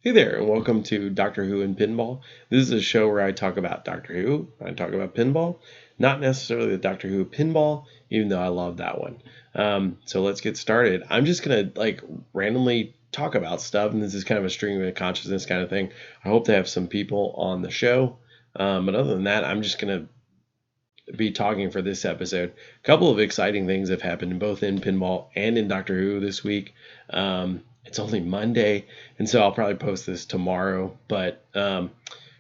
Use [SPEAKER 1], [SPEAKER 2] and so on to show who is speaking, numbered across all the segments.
[SPEAKER 1] Hey there, and welcome to Doctor Who and Pinball. This is a show where I talk about Doctor Who, I talk about pinball, not necessarily the Doctor Who pinball, even though I love that one. So let's get started. I'm just gonna randomly talk about stuff, and this is kind of a stream of consciousness kind of thing. I hope to have some people on the show, but other than that, I'm just gonna be talking for this episode. A couple of exciting things have happened both in pinball and in Doctor Who this week. It's only Monday, and so I'll probably post this tomorrow. But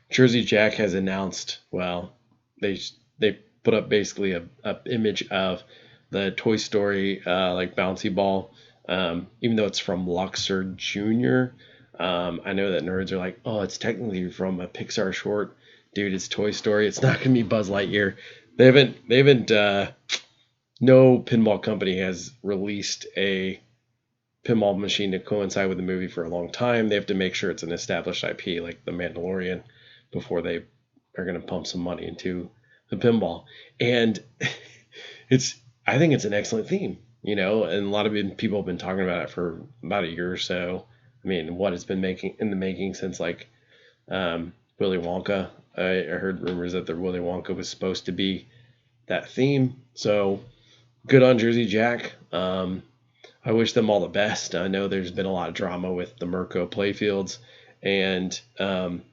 [SPEAKER 1] Jersey Jack has announced. Well, they put up basically a image of the Toy Story bouncy ball, even though it's from Luxor Jr. I know that nerds are like, oh, it's technically from a Pixar short. Dude, it's Toy Story. It's not gonna be Buzz Lightyear. They haven't. No pinball company has released a pinball machine to coincide with the movie for a long time. They have to make sure it's an established IP like The Mandalorian before they are going to pump some money into the pinball. And I think it's an excellent theme, and a lot of people have been talking about it for about a year or so. I mean, what it's been making in the making since Willy Wonka. I heard rumors that the Willy Wonka was supposed to be that theme. So good on Jersey Jack. I wish them all the best. I know there's been a lot of drama with the Mirko playfields, and I'm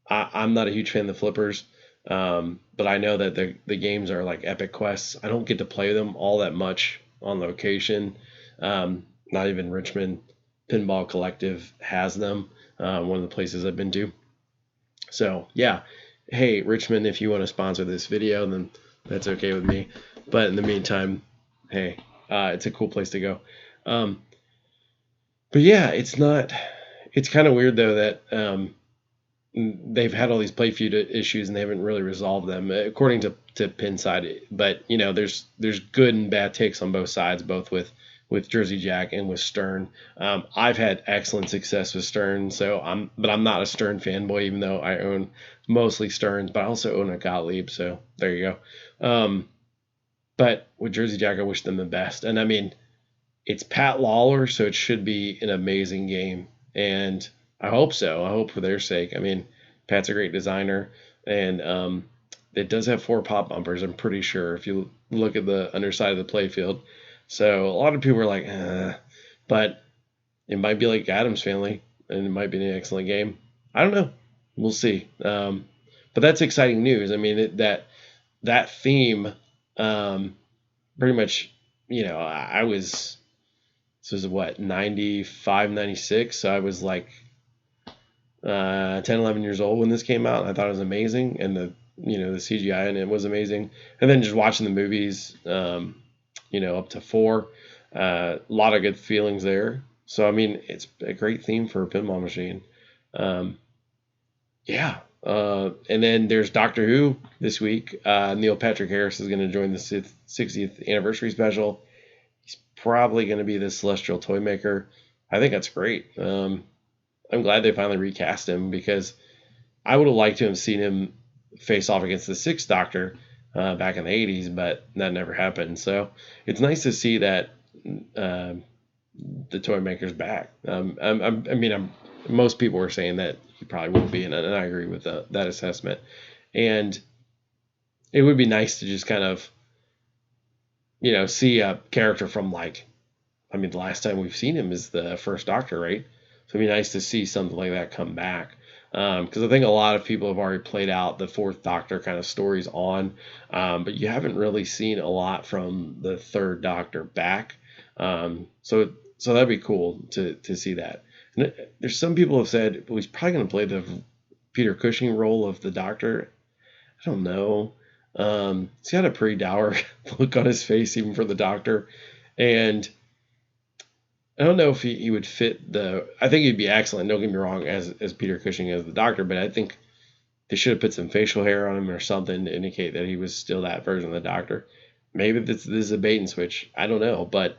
[SPEAKER 1] not a huge fan of the flippers, but I know that the games are like epic quests. I don't get to play them all that much on location. Not even Richmond Pinball Collective has them, one of the places I've been to. So, yeah. Hey, Richmond, if you want to sponsor this video, then that's okay with me. But in the meantime, hey, it's a cool place to go. But yeah, it's kind of weird though that they've had all these playfield issues and they haven't really resolved them according to Pinside. But there's good and bad takes on both sides, both with Jersey Jack and with Stern. I've had excellent success with Stern, but I'm not a Stern fanboy, even though I own mostly Sterns, but I also own a Gottlieb. So there you go. But with Jersey Jack, I wish them the best. And I mean, it's Pat Lawler, so it should be an amazing game. And I hope so. I hope for their sake. I mean, Pat's a great designer, and it does have 4 pop bumpers, I'm pretty sure, if you look at the underside of the playfield. So a lot of people are like, but it might be like Adam's Family, and it might be an excellent game. I don't know. We'll see. But that's exciting news. I mean, that theme, pretty much, I was, this was what, 95, 96. So I was like 10, 11 years old when this came out. I thought it was amazing. And the CGI in it was amazing. And then just watching the movies, up to 4, a lot of good feelings there. So, I mean, it's a great theme for a pinball machine. Yeah. And then there's Doctor Who this week. Neil Patrick Harris is going to join the 60th anniversary special. He's probably going to be the Celestial Toy Maker. I think that's great. I'm glad they finally recast him because I would have liked to have seen him face off against the 6th Doctor back in the 80s, but that never happened. So it's nice to see that the toy maker's back. Most people were saying that he probably will be, and I agree with that assessment. And it would be nice to just kind of, see a character from the last time we've seen him is the 1st Doctor, right? So it'd be nice to see something like that come back. Because I think a lot of people have already played out the 4th Doctor kind of stories on, but you haven't really seen a lot from the 3rd Doctor back. So that'd be cool to see that. And there's some people have said, well, he's probably going to play the Peter Cushing role of the Doctor. I don't know. He's got a pretty dour look on his face, even for the Doctor. And I don't know if he would fit I think he'd be excellent, don't get me wrong, as Peter Cushing as the Doctor, but I think they should have put some facial hair on him or something to indicate that he was still that version of the Doctor. Maybe this is a bait and switch. I don't know, but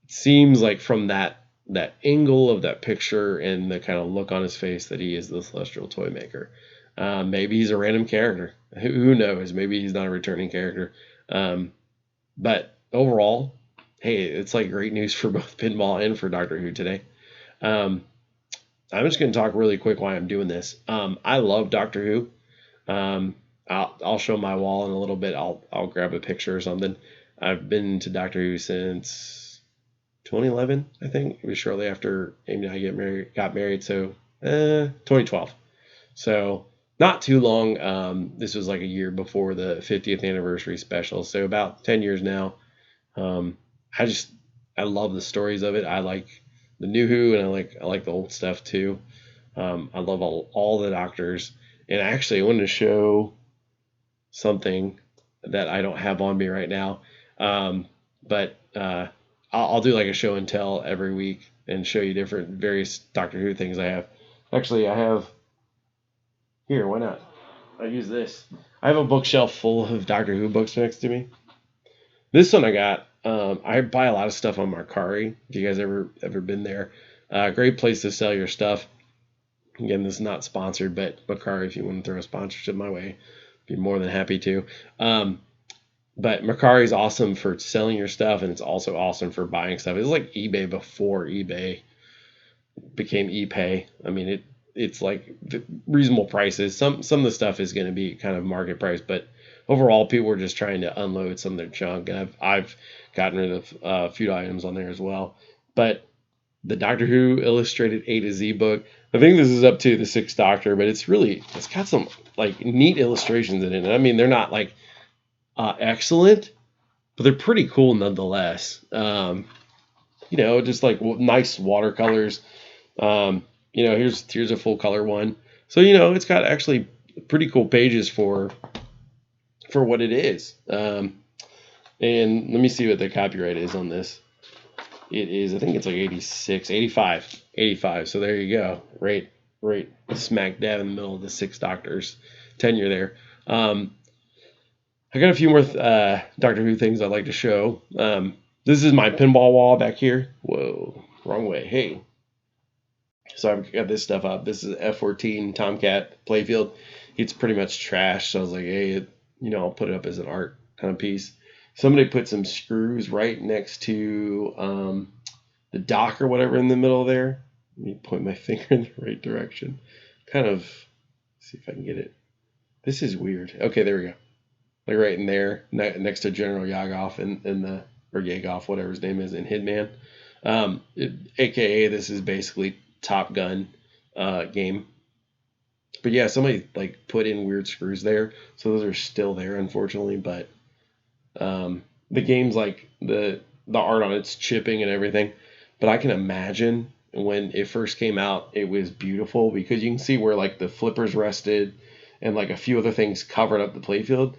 [SPEAKER 1] it seems like from that angle of that picture and the kind of look on his face that he is the Celestial Toy Maker. Maybe he's a random character. Who knows? Maybe he's not a returning character. But overall, hey, it's like great news for both pinball and for Doctor Who today. Um, I'm just going to talk really quick why I'm doing this. I love Doctor Who. I'll show my wall in a little bit. I'll grab a picture or something. I've been to Doctor Who since 2011, I think. It was shortly after Amy and I got married, so 2012. So not too long. This was like a year before the 50th anniversary special, so about 10 years now. Um, I just I love the stories of it. I like the new Who, and I like the old stuff too. I love all the Doctors, and actually I wanted to show something that I don't have on me right now. But I'll do like a show and tell every week and show you different various Doctor Who things I have. Actually, I have here. Why not? I use this. I have a bookshelf full of Doctor Who books next to me. This one I got. I buy a lot of stuff on Mercari. If you guys ever been there, great place to sell your stuff. Again, this is not sponsored, but Mercari, if you want to throw a sponsorship my way, be more than happy to. But Mercari is awesome for selling your stuff, and it's also awesome for buying stuff. It's like eBay before eBay became ePay. I mean, it's like reasonable prices. Some of the stuff is going to be kind of market price, but overall, people are just trying to unload some of their junk, and I've gotten rid of a few items on there as well. But the Doctor Who illustrated A to Z book, I think this is up to the Sixth Doctor, but it's got some like neat illustrations in it. I mean, they're not like excellent, but they're pretty cool nonetheless. Just like nice watercolors. Here's a full color one. So it's got actually pretty cool pages for what it is. And let me see what the copyright is on this. It is, I think it's like 86, 85. So there you go. Right smack dab in the middle of the Sixth Doctor's tenure there. I got a few more Doctor Who things I'd like to show. This is my pinball wall back here. Whoa, wrong way. Hey. So I've got this stuff up. This is F14 Tomcat playfield. It's pretty much trash. So I was like, hey, I'll put it up as an art kind of piece. Somebody put some screws right next to the dock or whatever in the middle there. Let me point my finger in the right direction. Kind of see if I can get it. This is weird. Okay, there we go. Like right in there, next to General Yagov or Yagov, whatever his name is, in Hitman. AKA, this is basically Top Gun game. But yeah, somebody like put in weird screws there, so those are still there, unfortunately. But the game's like the art on it's chipping and everything. But I can imagine when it first came out, it was beautiful because you can see where like the flippers rested and like a few other things covered up the playfield.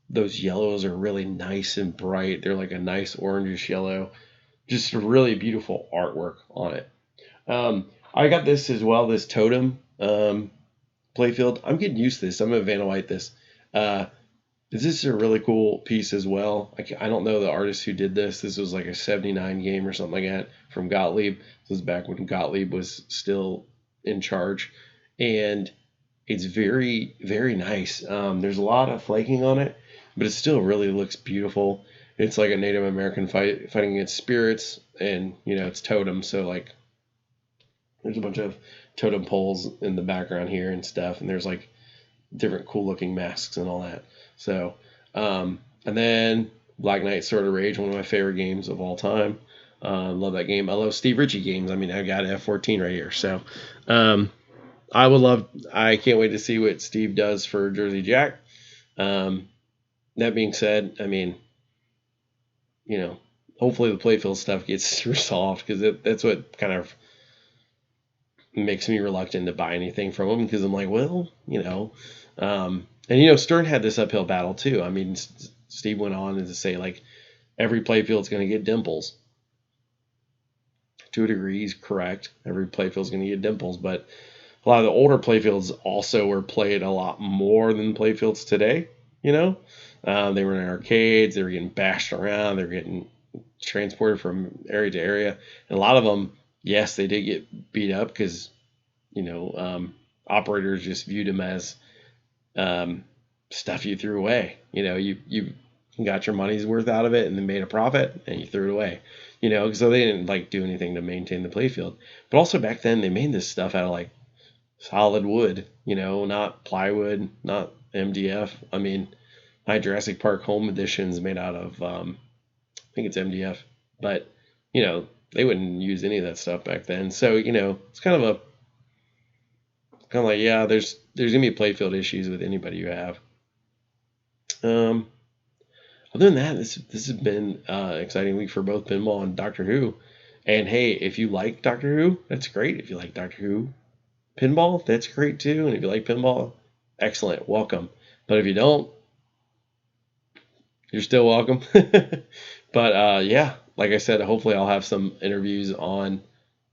[SPEAKER 1] Those yellows are really nice and bright. They're like a nice orangish yellow. Just really beautiful artwork on it. I got this as well, this totem playfield. I'm getting used to this. I'm going to Vanna White this. This is a really cool piece as well. I don't know the artist who did this. This was like a 79 game or something like that from Gottlieb. This was back when Gottlieb was still in charge. And it's very, very nice. There's a lot of flaking on it, but it still really looks beautiful. It's like a Native American fighting against spirits, and it's totem. So like, there's a bunch of totem poles in the background here and stuff, and there's like different cool looking masks and all that. So, and then Black Knight Sword of Rage, one of my favorite games of all time. Love that game. I love Steve Ritchie games. I mean, I got F14 right here. So, I can't wait to see what Steve does for Jersey Jack. That being said, I mean, hopefully the playfield stuff gets resolved, because that's what kind of makes me reluctant to buy anything from him, because I'm like, well, and Stern had this uphill battle too. I mean, Steve went on to say like every playfield's going to get dimples. To a degree, he's correct. Every playfield's going to get dimples, but a lot of the older playfields also were played a lot more than playfields today. They were in arcades. They were getting bashed around. They were getting transported from area to area. And a lot of them, yes, they did get beat up because, operators just viewed them as stuff you threw away. You You got your money's worth out of it and then made a profit and you threw it away. So they didn't like do anything to maintain the playfield. But also back then they made this stuff out of like solid wood, not plywood, not MDF. I mean, my Jurassic Park Home Edition is made out of, I think it's MDF, but they wouldn't use any of that stuff back then. So it's kind of like, yeah, there's gonna be playfield issues with anybody you have. Other than that, this has been an exciting week for both pinball and Doctor Who. And hey, if you like Doctor Who, that's great. If you like Doctor Who pinball, that's great too. And if you like pinball, excellent, welcome. But if you don't, you're still welcome. But yeah, like I said, hopefully I'll have some interviews on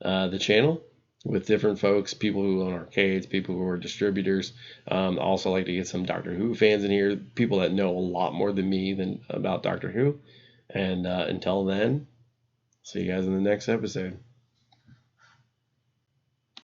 [SPEAKER 1] the channel with different folks, people who own arcades, people who are distributors. I also like to get some Doctor Who fans in here, people that know a lot more than me about Doctor Who. And until then, see you guys in the next episode.